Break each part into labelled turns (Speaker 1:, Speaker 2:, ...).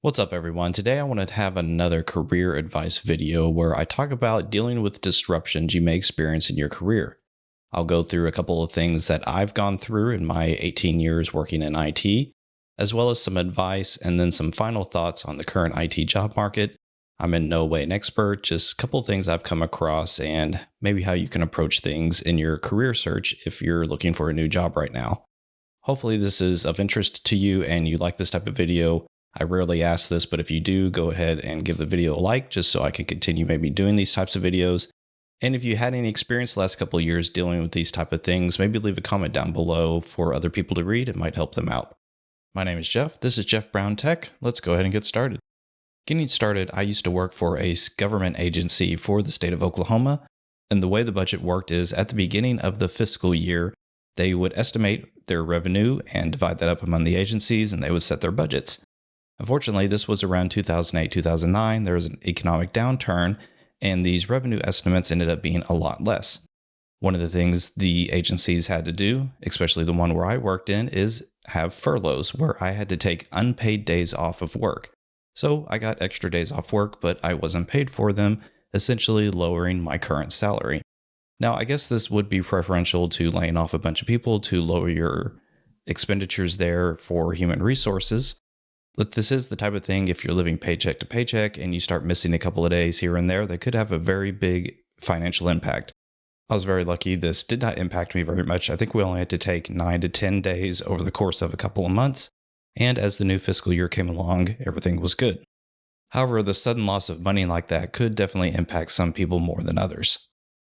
Speaker 1: What's up, everyone? Today I want to have another career advice video where I talk about dealing with disruptions you may experience in your career. I'll go through a couple of things that I've gone through in my 18 years working in IT, as well as some advice and then some final thoughts on the current IT job market. I'm in no way an expert, just a couple of things I've come across and maybe how you can approach things in your career search if you're looking for a new job right now. Hopefully this is of interest to you and you like this type of video. I rarely ask this, but if you do, go ahead and give the video a like just so I can continue maybe doing these types of videos. And if you had any experience the last couple of years dealing with these type of things, maybe leave a comment down below for other people to read. It might help them out. My name is Jeff. This is Jeff Brown Tech. Let's go ahead and get started. Getting started, I used to work for a government agency for the state of Oklahoma. And the way the budget worked is at the beginning of the fiscal year, they would estimate their revenue and divide that up among the agencies, and they would set their budgets. Unfortunately, this was around 2008, 2009. There was an economic downturn, and these revenue estimates ended up being a lot less. One of the things the agencies had to do, especially the one where I worked in, is have furloughs where I had to take unpaid days off of work. So I got extra days off work, but I wasn't paid for them, essentially lowering my current salary. Now, I guess this would be preferential to laying off a bunch of people to lower your expenditures there for human resources. But this is the type of thing, if you're living paycheck to paycheck and you start missing a couple of days here and there, that could have a very big financial impact. I was very lucky. This did not impact me very much. I think we only had to take 9 to 10 days over the course of a couple of months. And as the new fiscal year came along, everything was good. However, the sudden loss of money like that could definitely impact some people more than others.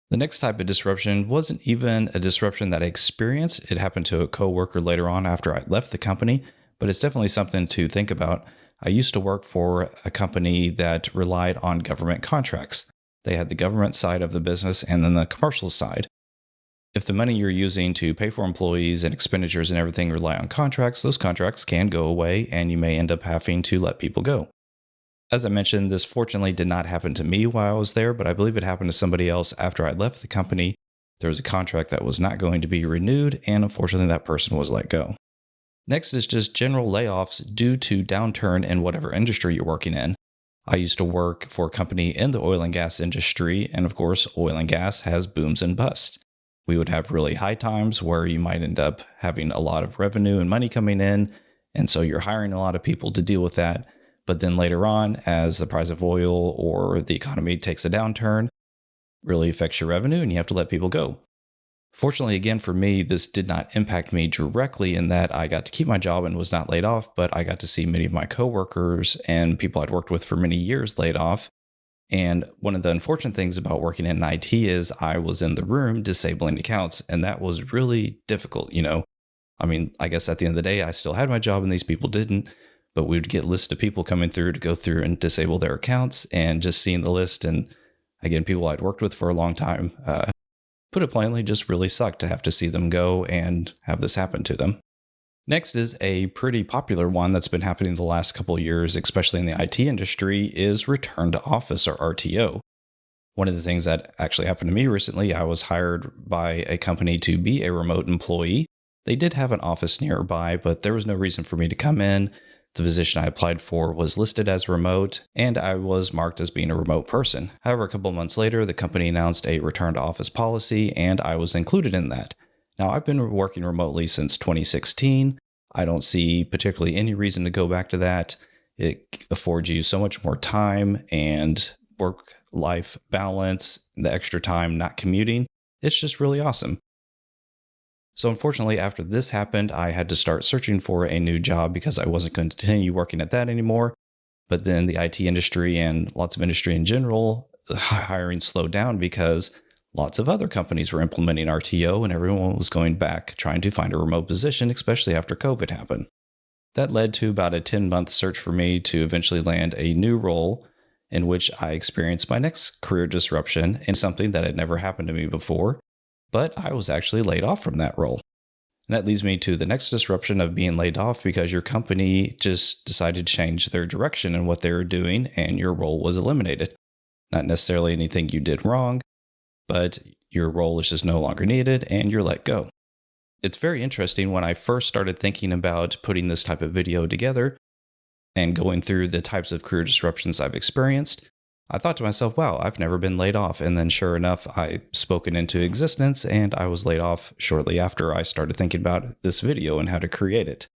Speaker 1: The next type of disruption wasn't even a disruption that I experienced. It happened to a coworker later on after I left the company. But it's definitely something to think about. I used to work for a company that relied on government contracts. They had the government side of the business and then the commercial side. If the money you're using to pay for employees and expenditures and everything rely on contracts, those contracts can go away and you may end up having to let people go. As I mentioned, this fortunately did not happen to me while I was there, but I believe it happened to somebody else after I left the company. There was a contract that was not going to be renewed, and unfortunately that person was let go. Next is just general layoffs due to downturn in whatever industry you're working in. I used to work for a company in the oil and gas industry, and of course, oil and gas has booms and busts. We would have really high times where you might end up having a lot of revenue and money coming in, and so you're hiring a lot of people to deal with that. But then later on, as the price of oil or the economy takes a downturn, really affects your revenue and you have to let people go. Fortunately, again, for me, this did not impact me directly in that I got to keep my job and was not laid off, but I got to see many of my coworkers and people I'd worked with for many years laid off. And one of the unfortunate things about working in IT is I was in the room disabling accounts, and that was really difficult, I guess at the end of the day, I still had my job and these people didn't, but we would get lists of people coming through to go through and disable their accounts, and just seeing the list, and again, people I'd worked with for a long time, put it plainly, just really sucked to have to see them go and have this happen to them. Next is a pretty popular one that's been happening the last couple of years, especially in the IT industry, is return to office or RTO. One of the things that actually happened to me recently, I was hired by a company to be a remote employee. They did have an office nearby, but there was no reason for me to come in. The position I applied for was listed as remote, and I was marked as being a remote person. However, a couple of months later, the company announced a return to office policy, and I was included in that. Now, I've been working remotely since 2016. I don't see particularly any reason to go back to that. It affords you so much more time and work-life balance, the extra time not commuting. It's just really awesome. So unfortunately, after this happened, I had to start searching for a new job because I wasn't going to continue working at that anymore. But then the IT industry and lots of industry in general, the hiring slowed down because lots of other companies were implementing RTO and everyone was going back trying to find a remote position, especially after COVID happened. That led to about a 10-month search for me to eventually land a new role in which I experienced my next career disruption in something that had never happened to me before. But I was actually laid off from that role. And that leads me to the next disruption of being laid off because your company just decided to change their direction in what they were doing and your role was eliminated. Not necessarily anything you did wrong, but your role is just no longer needed and you're let go. It's very interesting. When I first started thinking about putting this type of video together, And going through the types of career disruptions I've experienced, I thought to myself, wow, I've never been laid off. And then sure enough, I spoke it into existence and I was laid off shortly after I started thinking about this video and how to create it.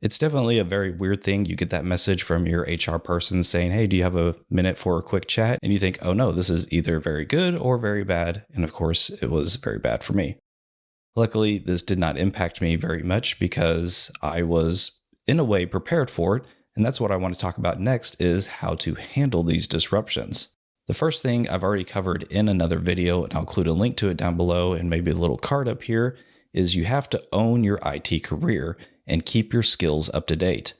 Speaker 1: It's definitely a very weird thing. You get that message from your HR person saying, hey, do you have a minute for a quick chat? And you think, oh no, this is either very good or very bad. And of course, it was very bad for me. Luckily, this did not impact me very much because I was in a way prepared for it. And that's what I want to talk about next is how to handle these disruptions. The first thing I've already covered in another video, and I'll include a link to it down below and maybe a little card up here, is you have to own your IT career and keep your skills up to date.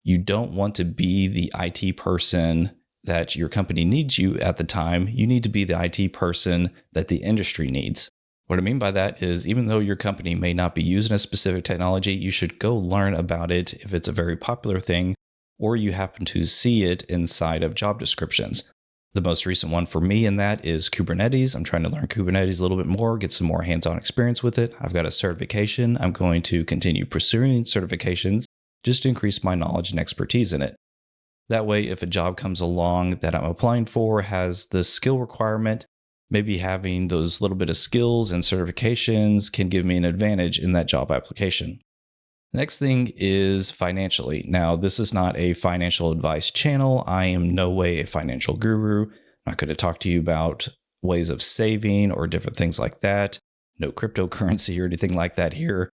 Speaker 1: You don't want to be the IT person that your company needs you at the time. You need to be the IT person that the industry needs. What I mean by that is even though your company may not be using a specific technology, you should go learn about it if it's a very popular thing, or you happen to see it inside of job descriptions. The most recent one for me in that is Kubernetes. I'm trying to learn Kubernetes a little bit more, get some more hands-on experience with it. I've got a certification. I'm going to continue pursuing certifications just to increase my knowledge and expertise in it. That way, if a job comes along that I'm applying for has the skill requirement, maybe having those little bit of skills and certifications can give me an advantage in that job application. Next thing is financially. Now, this is not a financial advice channel. I am no way a financial guru. I'm not going to talk to you about ways of saving or different things like that. No cryptocurrency or anything like that here.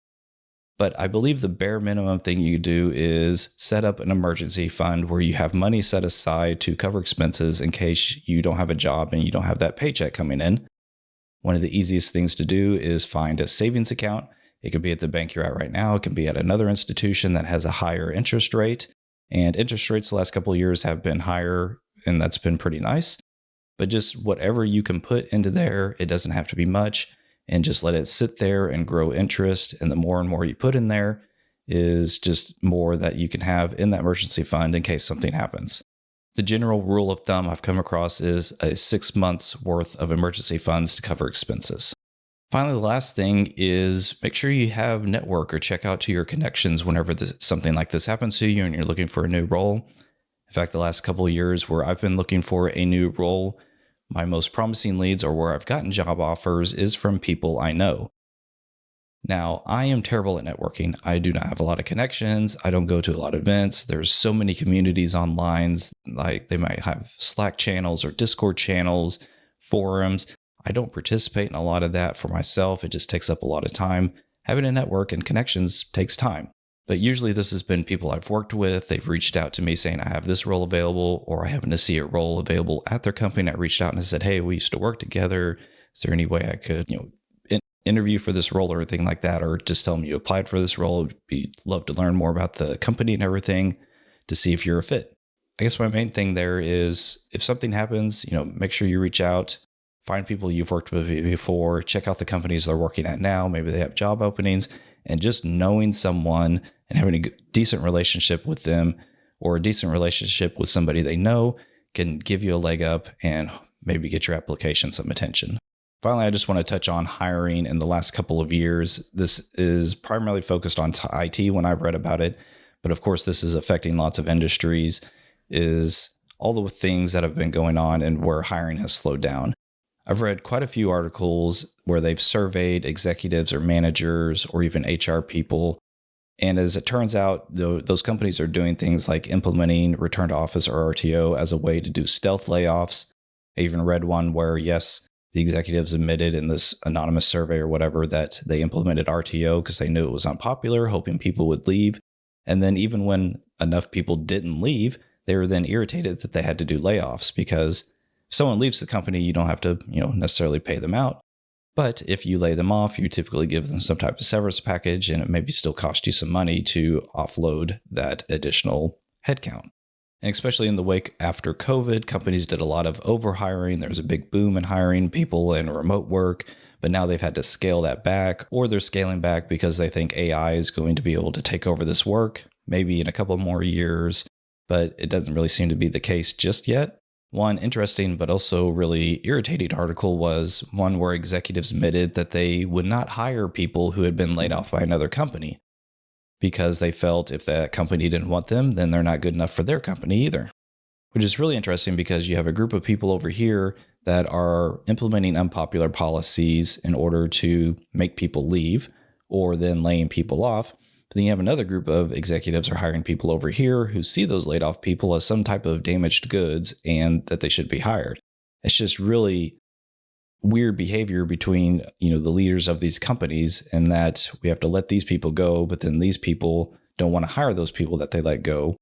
Speaker 1: But I believe the bare minimum thing you do is set up an emergency fund where you have money set aside to cover expenses in case you don't have a job and you don't have that paycheck coming in. One of the easiest things to do is find a savings account. It could be at the bank you're at right now. It can be at another institution that has a higher interest rate. And interest rates the last couple of years have been higher, and that's been pretty nice. But just whatever you can put into there, it doesn't have to be much. And just let it sit there and grow interest. And the more and more you put in there is just more that you can have in that emergency fund in case something happens. The general rule of thumb I've come across is a 6 months worth of emergency funds to cover expenses. Finally, the last thing is make sure you have network or check out to your connections whenever something like this happens to you and you're looking for a new role. In fact, the last couple of years where I've been looking for a new role, my most promising leads or where I've gotten job offers is from people I know. Now, I am terrible at networking. I do not have a lot of connections. I don't go to a lot of events. There's so many communities online, like they might have Slack channels or Discord channels, forums. I don't participate in a lot of that for myself. It just takes up a lot of time. Having a network and connections takes time. But usually this has been people I've worked with. They've reached out to me saying, I have this role available, or I happen to see a role available at their company. I reached out and I said, hey, we used to work together. Is there any way I could, interview for this role or anything like that? Or just tell them you applied for this role. Love to learn more about the company and everything to see if you're a fit. I guess my main thing there is if something happens, make sure you reach out, find people you've worked with before, check out the companies they're working at now. Maybe they have job openings. And just knowing someone and having a decent relationship with them or a decent relationship with somebody they know can give you a leg up and maybe get your application some attention. Finally, I just want to touch on hiring in the last couple of years. This is primarily focused on IT when I've read about it. But of course, this is affecting lots of industries, is all the things that have been going on and where hiring has slowed down. I've read quite a few articles where they've surveyed executives or managers or even HR people. And as it turns out, those companies are doing things like implementing return to office or RTO as a way to do stealth layoffs. I even read one where, yes, the executives admitted in this anonymous survey or whatever that they implemented RTO because they knew it was unpopular, hoping people would leave. And then even when enough people didn't leave, they were then irritated that they had to do layoffs because if someone leaves the company, you don't have to, necessarily pay them out. But if you lay them off, you typically give them some type of severance package, and it maybe still cost you some money to offload that additional headcount. And especially in the wake after COVID, companies did a lot of overhiring. There was a big boom in hiring people in remote work, but now they've had to scale that back, or they're scaling back because they think AI is going to be able to take over this work, maybe in a couple more years, but it doesn't really seem to be the case just yet. One interesting but also really irritating article was one where executives admitted that they would not hire people who had been laid off by another company. because they felt if that company didn't want them, then they're not good enough for their company either. Which is really interesting because you have a group of people over here that are implementing unpopular policies in order to make people leave or then laying people off. But then you have another group of executives are hiring people over here who see those laid off people as some type of damaged goods and that they should be hired. It's just really weird behavior between, the leaders of these companies, and that we have to let these people go, but then these people don't want to hire those people that they let go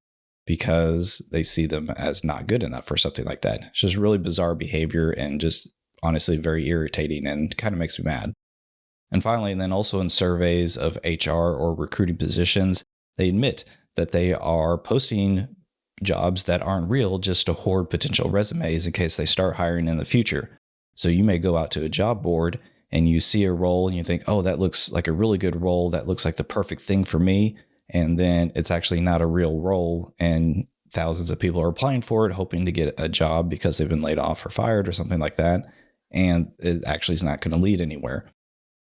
Speaker 1: because they see them as not good enough or something like that. It's just really bizarre behavior and just honestly very irritating and kind of makes me mad. And finally, and then also in surveys of HR or recruiting positions, they admit that they are posting jobs that aren't real just to hoard potential resumes in case they start hiring in the future. So you may go out to a job board and you see a role and you think, oh, that looks like a really good role. That looks like the perfect thing for me. And then it's actually not a real role. And thousands of people are applying for it, hoping to get a job because they've been laid off or fired or something like that. And it actually is not going to lead anywhere.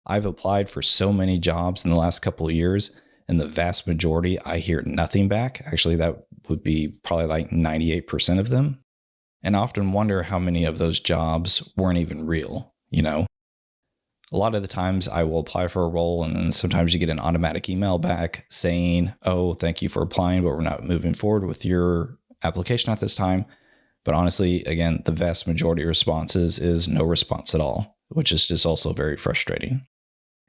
Speaker 1: I've applied for so many jobs in the last couple of years, and the vast majority, I hear nothing back. Actually, that would be probably like 98% of them. And I often wonder how many of those jobs weren't even real, A lot of the times I will apply for a role and then sometimes you get an automatic email back saying, oh, thank you for applying, but we're not moving forward with your application at this time. But honestly, again, the vast majority of responses is no response at all, which is just also very frustrating.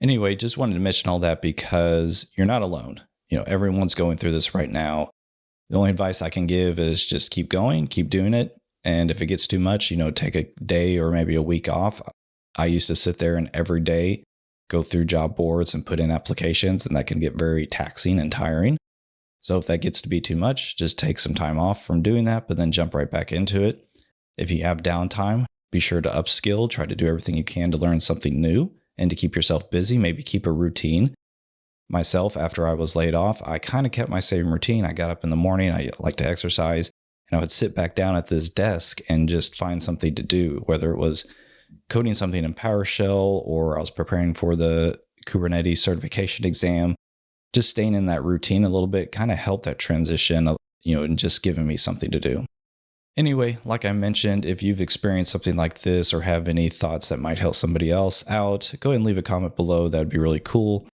Speaker 1: Anyway, just wanted to mention all that because you're not alone. Everyone's going through this right now. The only advice I can give is just keep going, keep doing it. And if it gets too much, take a day or maybe a week off. I used to sit there and every day go through job boards and put in applications, and that can get very taxing and tiring. So if that gets to be too much, just take some time off from doing that, but then jump right back into it. If you have downtime, be sure to upskill, try to do everything you can to learn something new and to keep yourself busy, maybe keep a routine. Myself, after I was laid off, I kind of kept my same routine. I got up in the morning, I like to exercise, and I would sit back down at this desk and just find something to do, whether it was coding something in PowerShell or I was preparing for the Kubernetes certification exam. Just staying in that routine a little bit kind of helped that transition, and just giving me something to do. Anyway, like I mentioned, if you've experienced something like this or have any thoughts that might help somebody else out, go ahead and leave a comment below. That'd be really cool.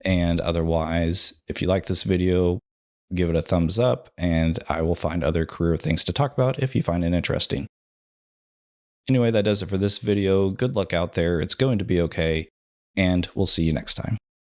Speaker 1: And otherwise, if you like this video, give it a thumbs up, and I will find other career things to talk about if you find it interesting. Anyway, that does it for this video. Good luck out there. It's going to be okay, and we'll see you next time.